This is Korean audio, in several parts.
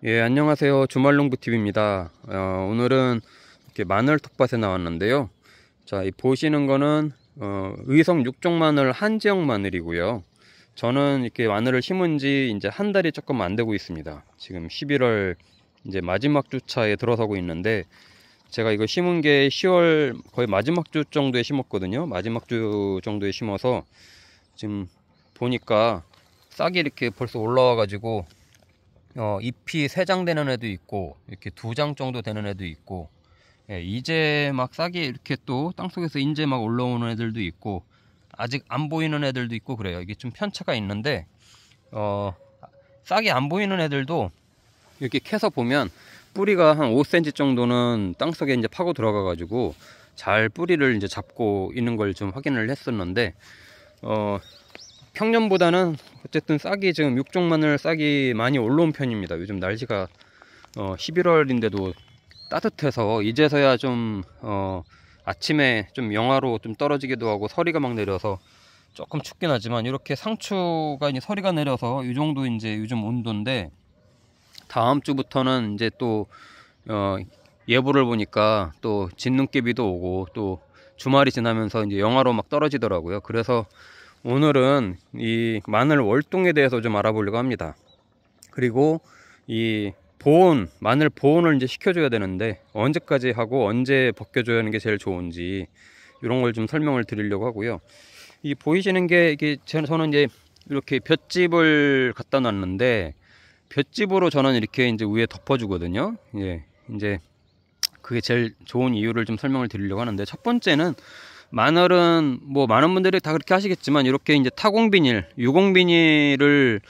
예, 안녕하세요. 주말농부TV입니다. 오늘은 이렇게 마늘 텃밭에 나왔는데요. 자, 이 보시는 거는 의성 육종 마늘 한지역 마늘이고요. 저는 이렇게 마늘을 심은 지 이제 한 달이 조금 안 되고 있습니다. 지금 11월 이제 마지막 주차에 들어서고 있는데, 제가 이거 심은 게 10월 거의 마지막 주 정도에 심었거든요. 마지막 주 정도에 심어서 지금 보니까 싹이 이렇게 벌써 올라와 가지고 잎이 3장 되는 애도 있고 이렇게 2장 정도 되는 애도 있고, 예, 이제 막 싹이 이렇게 또 땅속에서 이제 막 올라오는 애들도 있고 아직 안 보이는 애들도 있고 그래요. 이게 좀 편차가 있는데 싹이 안 보이는 애들도 이렇게 캐서 보면 뿌리가 한 5cm 정도는 땅속에 이제 파고 들어가 가지고 잘 뿌리를 이제 잡고 있는 걸 좀 확인을 했었는데, 평년보다는 어쨌든 싹이 지금 육종 마늘 싹이 많이 올라온 편입니다. 요즘 날씨가 11월인데도 따뜻해서 이제서야 좀 아침에 좀 영하로 좀 떨어지기도 하고 서리가 막 내려서 조금 춥긴 하지만, 이렇게 상추가 이제 서리가 내려서 이 정도 이제 요즘 온도인데, 다음 주부터는 이제 또 예보를 보니까 또 진눈깨비도 오고 또 주말이 지나면서 이제 영하로 막 떨어지더라고요. 그래서 오늘은 이 마늘 월동에 대해서 좀 알아보려고 합니다. 그리고 이 보온, 마늘 보온을 이제 시켜줘야 되는데 언제까지 하고 언제 벗겨줘야 하는 게 제일 좋은지 이런 걸 좀 설명을 드리려고 하고요. 이 보이시는 게 이게 저는 이제 이렇게 볏짚을 갖다 놨는데, 볏짚으로 저는 이렇게 이제 위에 덮어주거든요. 예, 이제 그게 제일 좋은 이유를 좀 설명을 드리려고 하는데, 첫 번째는 마늘은 뭐 많은 분들이 다 그렇게 하시겠지만 이렇게 이제 타공 비닐, 유공 비닐을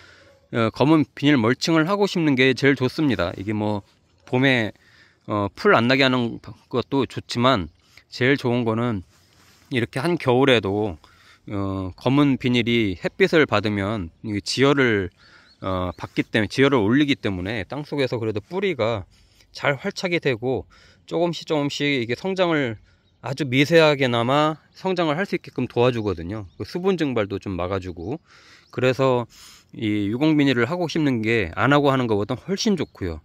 검은 비닐 멀칭을 하고 심는 게 제일 좋습니다. 이게 뭐 봄에 풀 안 나게 하는 것도 좋지만 제일 좋은 거는 이렇게 한 겨울에도 검은 비닐이 햇빛을 받으면 지열을 받기 때문에, 지열을 올리기 때문에 땅속에서 그래도 뿌리가 잘 활착이 되고 조금씩 이게 성장을 아주 미세하게나마 성장을 할 수 있게끔 도와주거든요. 수분 증발도 좀 막아주고, 그래서 이 유공 비닐을 하고 심는 게 안 하고 하는 것보다 훨씬 좋고요.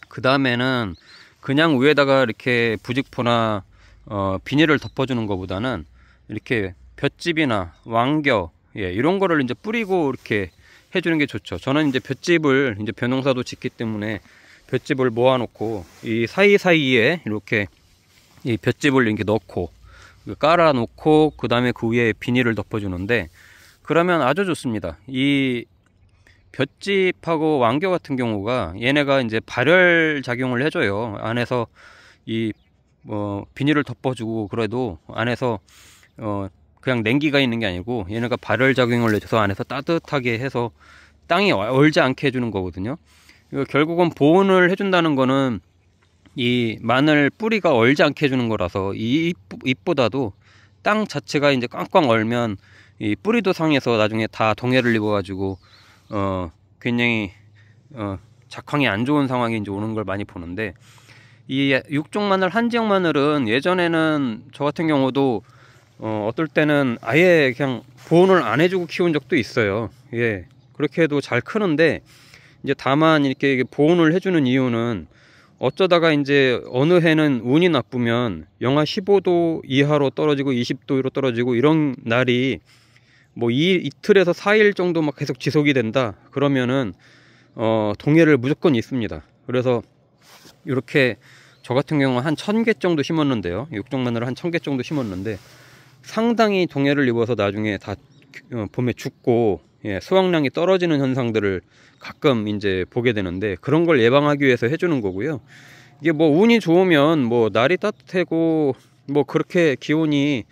그 다음에는 그냥 위에다가 이렇게 부직포나 비닐을 덮어주는 것보다는 이렇게 볏짚이나 왕겨, 예, 이런 거를 이제 뿌리고 이렇게 해주는 게 좋죠. 저는 이제 볏짚을 이제 벼농사도 짓기 때문에 볏짚을 모아놓고 이 사이사이에 이렇게 이 볏짚을 이렇게 넣고 깔아 놓고 그 다음에 그 위에 비닐을 덮어주는데, 그러면 아주 좋습니다. 이 볏짚하고 왕겨 같은 경우가 얘네가 이제 발열 작용을 해줘요. 안에서 이 비닐을 덮어주고 그래도 안에서 그냥 냉기가 있는 게 아니고 얘네가 발열 작용을 해줘서 안에서 따뜻하게 해서 땅이 얼지 않게 해주는 거거든요. 결국은 보온을 해준다는 거는 이 마늘 뿌리가 얼지 않게 해주는 거라서, 이 잎보다도 땅 자체가 이제 꽝꽝 얼면 이 뿌리도 상해서 나중에 다 동해를 입어가지고 굉장히 작황이 안 좋은 상황이 이제 오는 걸 많이 보는데, 이 육종 마늘, 한지역 마늘은 예전에는 저 같은 경우도 어떨 때는 아예 그냥 보온을 안 해주고 키운 적도 있어요. 예, 그렇게 해도 잘 크는데, 이제 다만 이렇게 보온을 해주는 이유는 어쩌다가 이제 어느 해는 운이 나쁘면 영하 15도 이하로 떨어지고 20도로 떨어지고 이런 날이 뭐 이틀에서 4일 정도 막 계속 지속이 된다 그러면은 동해를 무조건 있습니다. 그래서 이렇게 저 같은 경우는 한 1000개 정도 심었는데요, 육종 마늘을 한 1000개 정도 심었는데 상당히 동해를 입어서 나중에 다 봄에 죽고, 예, 수확량이 떨어지는 현상들을 가끔 이제 보게 되는데, 그런 걸 예방하기 위해서 해주는 거고요. 이게 뭐 운이 좋으면 뭐 날이 따뜻하고 뭐 그렇게 기온이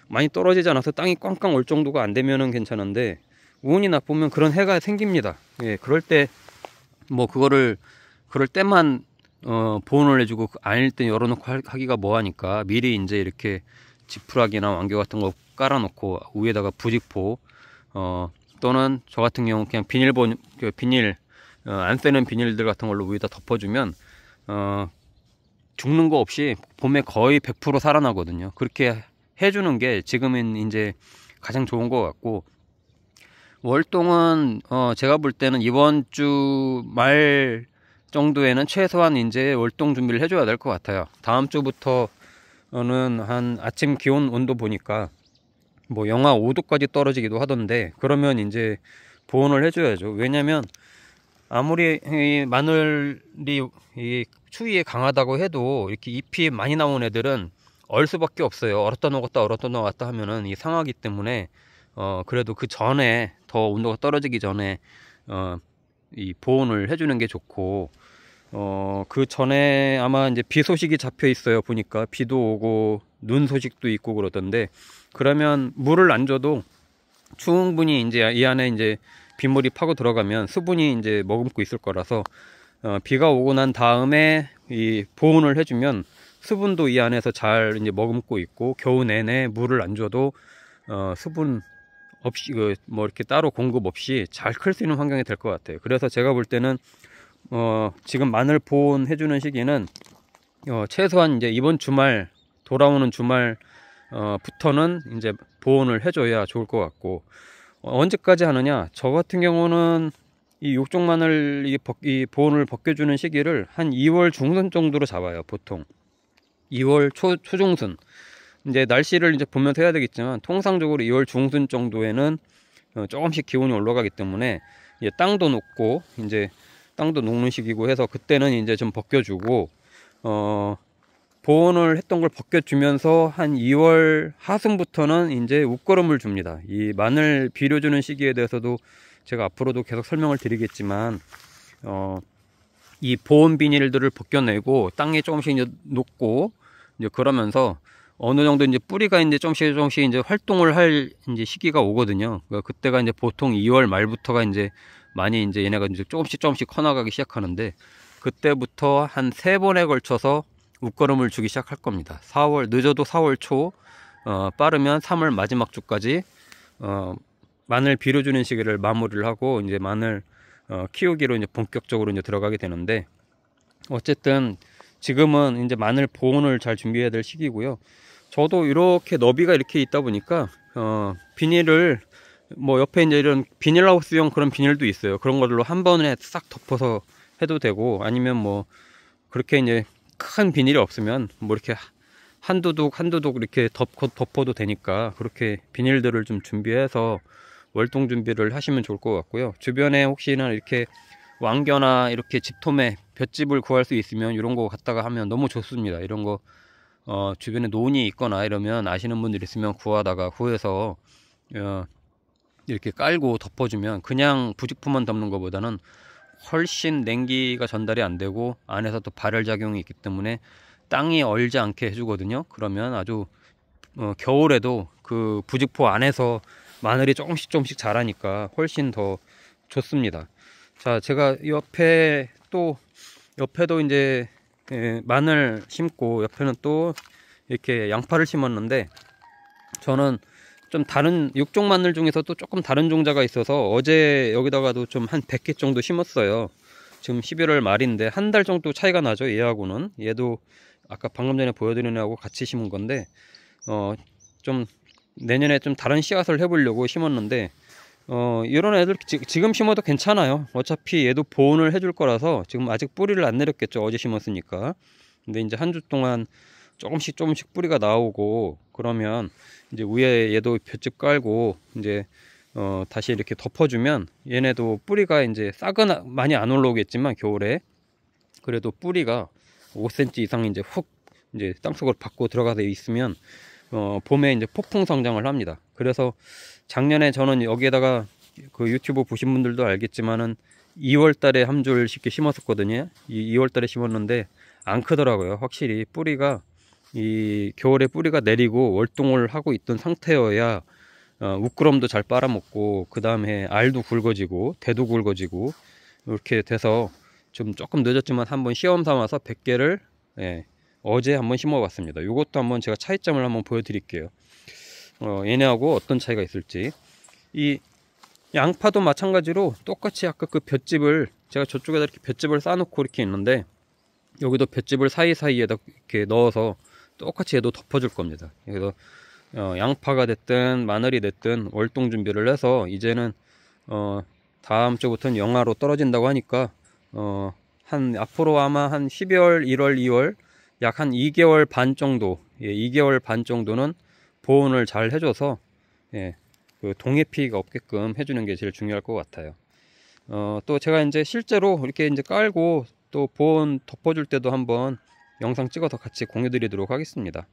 많이 떨어지지 않아서 땅이 꽝꽝 올 정도가 안 되면은 괜찮은데, 운이 나쁘면 그런 해가 생깁니다. 예, 그럴 때 뭐 그럴 때만 보온을 해주고 아닐 때 열어놓고 하기가 뭐하니까 미리 이제 이렇게 지푸라기나 왕겨 같은 거 깔아놓고 위에다가 부직포 또는 저 같은 경우 그냥 비닐 안 쓰는 비닐들 같은 걸로 위에다 덮어주면 죽는 거 없이 봄에 거의 100% 살아나거든요. 그렇게 해주는 게 지금은 이제 가장 좋은 것 같고, 월동은 제가 볼 때는 이번 주 말 정도에는 최소한 이제 월동 준비를 해줘야 될 것 같아요. 다음 주부터는 한 아침 기온 온도 보니까 뭐 영하 5도까지 떨어지기도 하던데, 그러면 이제 보온을 해줘야죠. 왜냐면 아무리 이 마늘이 이 추위에 강하다고 해도 이렇게 잎이 많이 나온 애들은 얼 수밖에 없어요. 얼었다 녹았다 얼었다 녹았다 하면은 이 상하기 때문에 그래도 그 전에 더 온도가 떨어지기 전에 이 보온을 해주는 게 좋고, 그 전에 아마 이제 비 소식이 잡혀 있어요. 보니까 비도 오고 눈 소식도 있고 그러던데, 그러면 물을 안 줘도 충분히 이제 이 안에 이제 빗물이 파고 들어가면 수분이 이제 머금고 있을 거라서, 비가 오고 난 다음에 이 보온을 해주면 수분도 이 안에서 잘 이제 머금고 있고, 겨우 내내 물을 안 줘도 수분 없이 뭐 이렇게 따로 공급 없이 잘 클 수 있는 환경이 될 것 같아요. 그래서 제가 볼 때는 지금 마늘 보온 해주는 시기는 최소한 이제 이번 주말, 돌아오는 주말 부터는 이제 보온을 해줘야 좋을 것 같고, 언제까지 하느냐, 저 같은 경우는 이 육종 마늘 이 보온을 벗겨주는 시기를 한 2월 중순 정도로 잡아요. 보통 2월 초중순. 이제 날씨를 이제 보면서 해야 되겠지만, 통상적으로 2월 중순 정도에는 조금씩 기온이 올라가기 때문에 땅도 녹고 이제 땅도 녹는 시기고 해서, 그때는 이제 좀 벗겨주고, 보온을 했던 걸 벗겨주면서 한 2월 하순부터는 이제 웃거름을 줍니다. 이 마늘 비료주는 시기에 대해서도 제가 앞으로도 계속 설명을 드리겠지만, 이 보온 비닐들을 벗겨내고 땅에 조금씩 이제 녹고 이제 그러면서 어느 정도 이제 뿌리가 이제 조금씩 이제 활동을 할 이제 시기가 오거든요. 그때가 이제 보통 2월 말부터가 이제 많이 이제 얘네가 이제 조금씩 커나가기 시작하는데, 그때부터 한 3번에 걸쳐서 웃거름을 주기 시작할 겁니다. 4월, 늦어도 4월 초, 빠르면 3월 마지막 주까지 마늘 비료 주는 시기를 마무리를 하고 이제 마늘 키우기로 이제 본격적으로 이제 들어가게 되는데, 어쨌든 지금은 이제 마늘 보온을 잘 준비해야 될 시기고요. 저도 이렇게 너비가 이렇게 있다 보니까 비닐을 뭐 옆에 이제 이런 비닐하우스용 그런 비닐도 있어요. 그런 걸로 한 번에 싹 덮어서 해도 되고, 아니면 뭐 그렇게 이제 큰 비닐이 없으면 뭐 이렇게 한두 독 이렇게 덮어도 되니까, 그렇게 비닐들을 좀 준비해서 월동 준비를 하시면 좋을 것 같고요. 주변에 혹시나 이렇게 왕겨나 이렇게 집토매 볏짚을 구할 수 있으면 이런 거 갖다가 하면 너무 좋습니다. 이런 거 주변에 논이 있거나 이러면 아시는 분들 있으면 구해서 이렇게 깔고 덮어주면, 그냥 부직포만 덮는 것보다는 훨씬 냉기가 전달이 안 되고 안에서 또 발열작용이 있기 때문에 땅이 얼지 않게 해주거든요. 그러면 아주 겨울에도 그 부직포 안에서 마늘이 조금씩 자라니까 훨씬 더 좋습니다. 자, 제가 옆에도 이제 마늘 심고, 옆에는 또 이렇게 양파를 심었는데, 저는 좀 다른 육종 마늘 중에서도 조금 다른 종자가 있어서 어제 여기다가도 좀 한 100개 정도 심었어요. 지금 11월 말인데 한 달 정도 차이가 나죠. 얘하고는. 얘도 아까 방금 전에 보여드린 애하고 같이 심은 건데, 좀 내년에 좀 다른 씨앗을 해보려고 심었는데, 이런 애들 지금 심어도 괜찮아요. 어차피 얘도 보온을 해줄 거라서 지금 아직 뿌리를 안 내렸겠죠. 어제 심었으니까. 근데 이제 한 주 동안 조금씩 뿌리가 나오고 그러면 이제 위에 얘도 볏짚 깔고 이제 다시 이렇게 덮어주면, 얘네도 뿌리가 이제 싹은 많이 안 올라오겠지만 겨울에 그래도 뿌리가 5cm 이상 이제 훅 이제 땅속으로 밖으로 들어가서 있으면 봄에 이제 폭풍 성장을 합니다. 그래서 작년에 저는 여기에다가 그 유튜브 보신 분들도 알겠지만은 2월 달에 한 줄씩 심었었거든요. 2월 달에 심었는데 안 크더라고요. 확실히 뿌리가 이 겨울에 뿌리가 내리고 월동을 하고 있던 상태여야 웃구름도 잘 빨아먹고, 그 다음에 알도 굵어지고 대도 굵어지고 이렇게 돼서 좀 조금 늦었지만 한번 시험 삼아서 100개를 어제 한번 심어봤습니다. 이것도 한번 제가 차이점을 한번 보여드릴게요. 얘네하고 어떤 차이가 있을지. 이 양파도 마찬가지로 똑같이 아까 그 볏짚을 제가 저쪽에다 이렇게 볏짚을 쌓아놓고 이렇게 있는데, 여기도 볏짚을 사이사이에다 이렇게 넣어서 똑같이 얘도 덮어줄 겁니다. 그래서 양파가 됐든 마늘이 됐든 월동 준비를 해서, 이제는 다음 주부터는 영하로 떨어진다고 하니까 앞으로 아마 한 12월, 1월, 2월 약 한 2개월 반 정도, 2개월 반 정도는 보온을 잘 해줘서 그 동해 피해가 없게끔 해주는 게 제일 중요할 것 같아요. 또 제가 이제 실제로 이렇게 이제 깔고 또 보온 덮어줄 때도 한번 영상 찍어서 같이 공유 드리도록 하겠습니다.